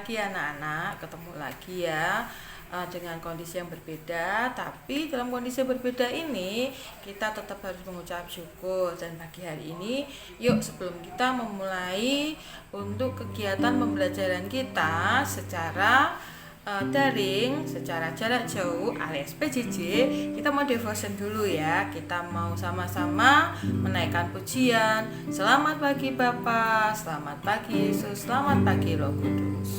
lagi anak-anak, ketemu lagi ya dengan kondisi yang berbeda. Tapi dalam kondisi yang berbeda ini kita tetap harus mengucap syukur. Dan pagi hari ini yuk sebelum kita memulai untuk kegiatan pembelajaran kita secara daring, secara jarak jauh alias PJJ, kita mau devotion dulu ya. Kita mau sama-sama menaikkan pujian. Selamat pagi Bapa, selamat pagi Yesus, selamat pagi Roh Kudus.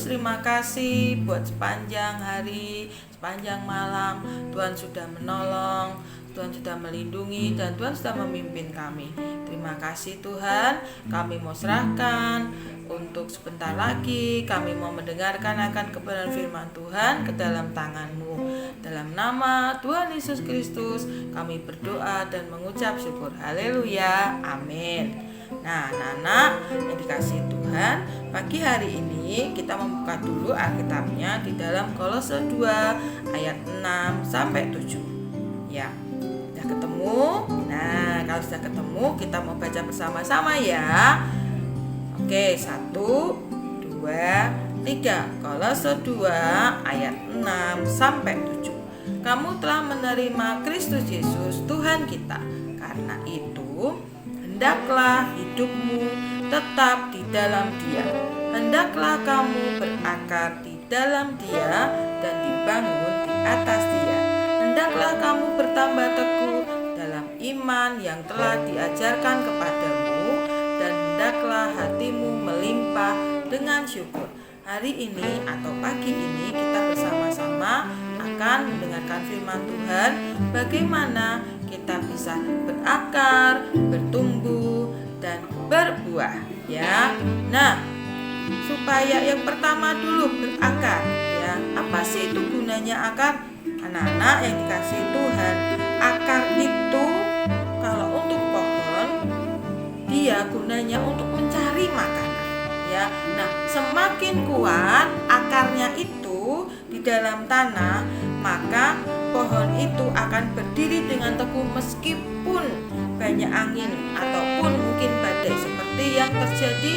Terima kasih buat sepanjang hari, sepanjang malam Tuhan sudah menolong, Tuhan sudah melindungi, dan Tuhan sudah memimpin kami. Terima kasih Tuhan. Kami mau serahkan untuk sebentar lagi, kami mau mendengarkan akan kebenaran firman Tuhan ke dalam tangan-Mu. Dalam nama Tuhan Yesus Kristus kami berdoa dan mengucap syukur. Haleluya, amin. Nah, anak-anak yang dikasihi Tuhan, pagi hari ini kita membuka dulu Alkitabnya di dalam Kolose 2 ayat 6 sampai 7. Ya, sudah ketemu? Nah, kalau sudah ketemu kita mau baca bersama-sama ya. Oke, 1, 2, 3. Kolose 2 ayat 6 sampai 7. Kamu telah menerima Kristus Yesus Tuhan kita. Karena itu hendaklah hidupmu tetap di dalam Dia. Hendaklah kamu berakar di dalam Dia dan dibangun di atas Dia. Hendaklah kamu bertambah teguh dalam iman yang telah diajarkan kepadamu, dan hendaklah hatimu melimpah dengan syukur. Hari ini atau pagi ini kita bersama-sama akan mendengarkan firman Tuhan, bagaimana kita bisa berakar, bertumbuh, dan berbuah ya. Nah, supaya yang pertama dulu berakar ya. Apa sih itu gunanya akar? Anak-anak yang dikasihi Tuhan, akar itu kalau untuk pohon dia gunanya untuk mencari makanan, ya. Nah, semakin kuat akarnya itu di dalam tanah, maka pohon itu akan berdiri dengan teguh meskipun banyak angin ataupun mungkin badai seperti yang terjadi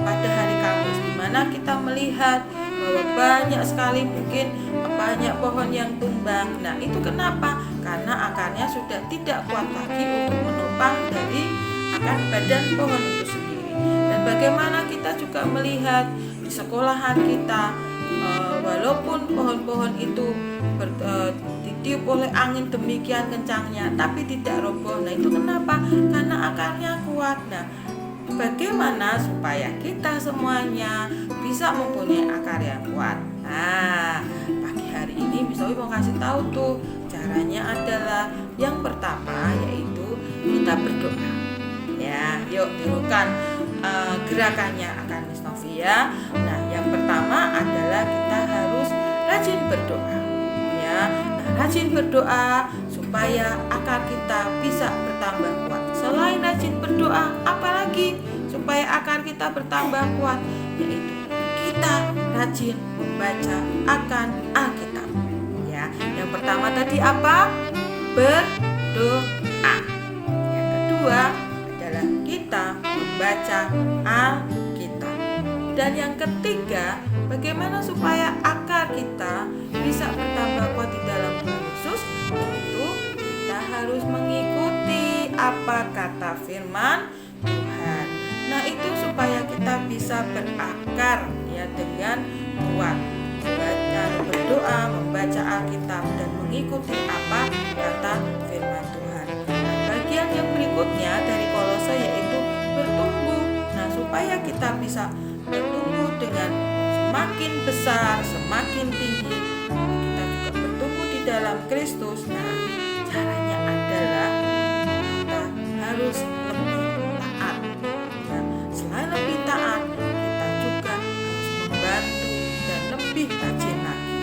pada hari Kamis, di mana kita melihat bahwa banyak sekali mungkin banyak pohon yang tumbang. Nah, itu kenapa? Karena akarnya sudah tidak kuat lagi untuk menopang dari akar badan pohon itu sendiri. Dan bagaimana kita juga melihat di sekolahan kita, walaupun pohon-pohon itu ditiup oleh angin demikian kencangnya, tapi tidak roboh. Nah, itu kenapa? Karena akarnya kuat. Nah, bagaimana supaya kita semuanya bisa mempunyai akar yang kuat? Nah, pagi hari ini Miss Owi mau kasih tahu tuh caranya adalah yang pertama yaitu kita berdoa. Ya, yuk tirukan gerakannya akan Miss Novi ya. Nah, yang pertama adalah kita harus rajin berdoa. Ya, nah, rajin berdoa supaya akar kita bisa bertambah kuat. Selain rajin berdoa, apalagi supaya akar kita bertambah kuat, yaitu kita rajin membaca akan Alkitab. Ya, yang pertama tadi apa? Berdoa. Yang kedua adalah kita membaca Alkitab. Dan yang ketiga, bagaimana supaya akar kita bisa bertambah kuat di dalam Tuhan Yesus? Yaitu kita harus mengikuti apa kata firman Tuhan. Nah, itu supaya kita bisa berakar ya dengan kuat. Berdoa, membaca Alkitab dan mengikuti apa kata firman Tuhan. Nah, bagian yang berikutnya dari Kolose yaitu bertumbuh. Nah, supaya kita bisa bertumbuh dengan semakin besar, semakin tinggi, kita juga bertumbuh di dalam Kristus. Nah, caranya adalah kita harus lebih taat. Nah, selain lebih taat, kita juga harus membantu dan lebih rajin lagi.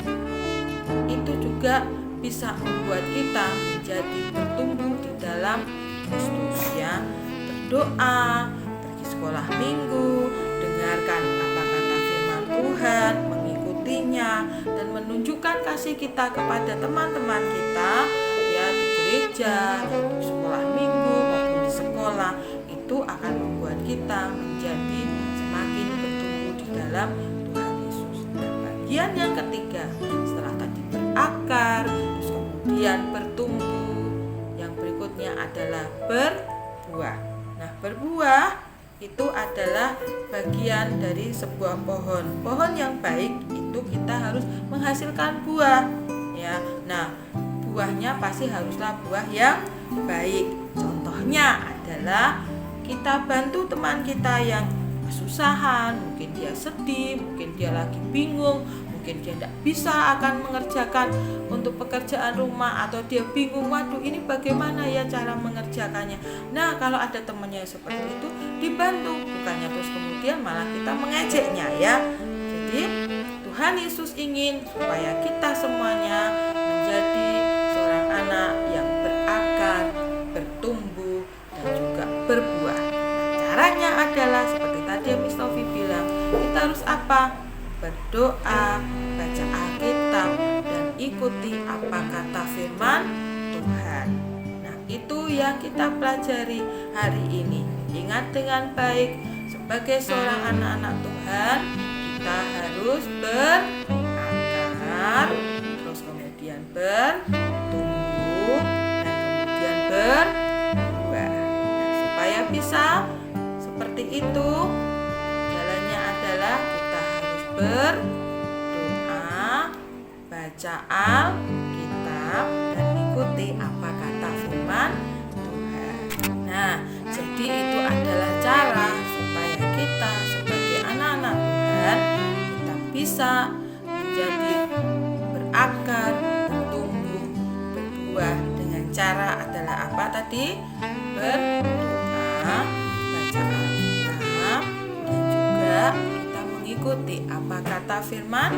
Itu juga bisa membuat kita menjadi bertumbuh di dalam Kristus ya. Berdoa, pergi sekolah minggu, dengarkan apa kata firman Tuhan, mengikutinya dan menunjukkan kasih kita kepada teman-teman kita ya di gereja, di sekolah minggu maupun di sekolah. Itu akan membuat kita menjadi semakin bertumbuh di dalam Tuhan Yesus. Dan bagian yang ketiga, setelah tadi berakar, terus kemudian bertumbuh, yang berikutnya adalah berbuah. Nah, berbuah itu adalah bagian dari sebuah pohon. Pohon yang baik itu kita harus menghasilkan buah ya. Nah, buahnya pasti haruslah buah yang baik. Contohnya adalah kita bantu teman kita yang kesusahan, mungkin dia sedih, mungkin dia lagi bingung, mungkin dia tidak bisa akan mengerjakan untuk pekerjaan rumah, atau dia bingung, waduh ini bagaimana ya cara mengerjakannya. Nah, kalau ada temannya seperti itu, dibantu, bukannya terus kemudian malah kita mengejeknya ya. Jadi Tuhan Yesus ingin supaya kita semuanya menjadi seorang anak yang berakar, bertumbuh dan juga berbuah. Nah, caranya adalah seperti tadi Miss Novi bilang, kita harus apa? Berdoa, baca Alkitab, dan ikuti apa kata firman Tuhan. Nah, itu yang kita pelajari hari ini. Ingat dengan baik, sebagai seorang anak-anak Tuhan, kita harus berakar, terus kemudian bertumbuh, dan kemudian berbuah. Nah, supaya bisa seperti itu, jalannya adalah kita harus berdoa, baca Alkitab, dan ikuti apa kata firman Tuhan. Nah, jadi itu adalah cara supaya kita sebagai anak-anak Tuhan, kita bisa menjadi berakar, bertumbuh, berbuah dengan cara adalah apa tadi? Berdoa, baca Alkitab, dan juga kita mengikuti apa kata firman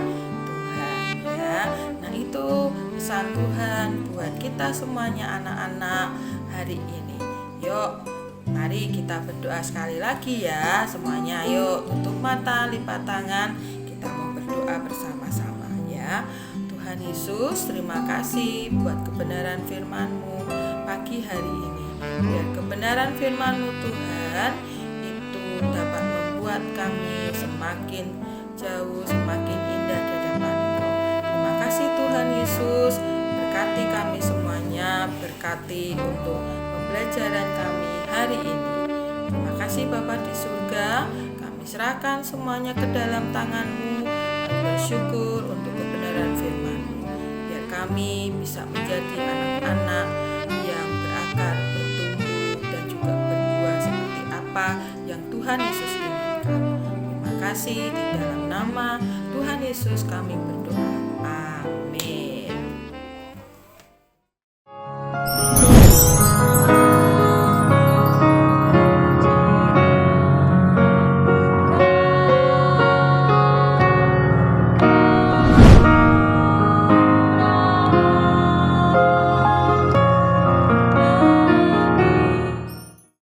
Tuhan. ya. Nah, itu pesan Tuhan buat kita semuanya anak-anak hari ini. Yuk, mari kita berdoa sekali lagi ya semuanya. Yuk, tutup mata, lipat tangan. Kita mau berdoa bersama-sama ya. Tuhan Yesus, terima kasih buat kebenaran firman-Mu pagi hari ini. Biar kebenaran firman-Mu Tuhan itu dapat membuat kami semakin jauh, semakin indah di hadapan Engkau. Terima kasih Tuhan Yesus. Berkati kami semuanya, berkati untuk pembelajaran kami hari ini. Terima kasih Bapa di surga. Kami serahkan semuanya ke dalam tangan-Mu. Kami bersyukur untuk kebenaran firman-Mu. Biar kami bisa menjadi anak-anak yang berakar, bertumbuh, dan juga berbuah seperti apa yang Tuhan Yesus inginkan. Terima kasih, di dalam nama Tuhan Yesus kami berdoa.